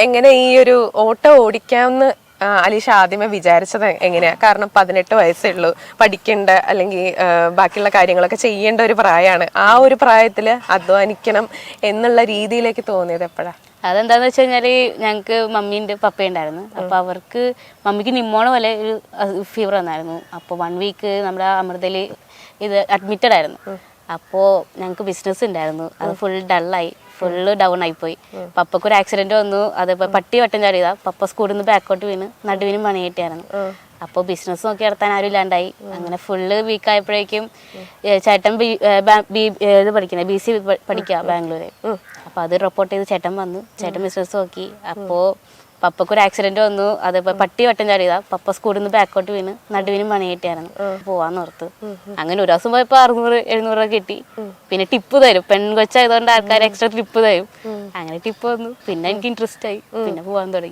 എങ്ങനെ ഈ ഒരു ഓട്ടോ ഓടിക്കാമെന്ന് അലീഷ ആദ്യമേ വിചാരിച്ചത് എങ്ങനെയാ? കാരണം 18 വയസ്സേ ഉള്ളൂ, പഠിക്കേണ്ട അല്ലെങ്കിൽ ബാക്കിയുള്ള കാര്യങ്ങളൊക്കെ ചെയ്യേണ്ട ഒരു പ്രായമാണ്. ആ ഒരു പ്രായത്തില് അധ്വാനിക്കണം എന്നുള്ള രീതിയിലേക്ക് തോന്നിയത് എപ്പോഴാ? അതെന്താന്ന് വെച്ച് കഴിഞ്ഞാല് ഞങ്ങക്ക് മമ്മീൻ്റെ പപ്പയുണ്ടായിരുന്നു. അപ്പൊ അവർക്ക് മമ്മിക്ക് നിമോണ പോലെ ഒരു ഫീവർ വന്നായിരുന്നു. അപ്പോൾ 1 വീക്ക് നമ്മുടെ അമൃതയില് ഇത് അഡ്മിറ്റഡ് ആയിരുന്നു. അപ്പോൾ ഞങ്ങൾക്ക് ബിസിനസ് ഉണ്ടായിരുന്നു, അത് ഫുൾ ഡള്ളായി, ഫുള്ള് ഡൗൺ ആയിപ്പോയി. പപ്പക്കൊരു ആക്സിഡന്റ് വന്നു, അത് പട്ടി വട്ടം ചാടിയതാ. പപ്പ സ്കൂളിൽ നിന്ന് ബാക്കോട്ട് വീണ് നടുവിനും പണി കിട്ടിയായിരുന്നു. അപ്പോൾ ബിസിനസ് നോക്കി നടത്താൻ ആരും ഇല്ലാണ്ടായി. അങ്ങനെ ഫുള്ള് വീക്കായപ്പോഴേക്കും ചേട്ടൻ ഇത് പഠിക്കുന്നത് BC പഠിക്കുക ബാംഗ്ലൂര്. അപ്പോൾ അത് റിപ്പോർട്ട് ചെയ്ത് ചേട്ടൻ വന്നു. ചേട്ടൻ ബിസിനസ് നോക്കി. അപ്പോൾ പപ്പക്കൊരു ആക്സിഡന്റ് വന്നു, അത് പട്ടി വട്ടം ചാടിയതാ. പപ്പ സ്കൂളിൽ നിന്ന് ബാക്കോട്ട് വീണ് നടുവിനും പണി കിട്ടിയായിരുന്നു. പോവാന്ന് ഓർത്ത് അങ്ങനെ ഒരു ദിവസം പോയപ്പോ 600-700 രൂപ കിട്ടി. പിന്നെ ടിപ്പ് തരും, പെൺകൊച്ചായതുകൊണ്ട് ആൾക്കാർ എക്സ്ട്രാ ടിപ്പ് തരും. അങ്ങനെ ടിപ്പ് വന്നു. പിന്നെ എനിക്ക് ഇൻട്രസ്റ്റ് ആയി, പിന്നെ പോവാൻ തുടങ്ങി.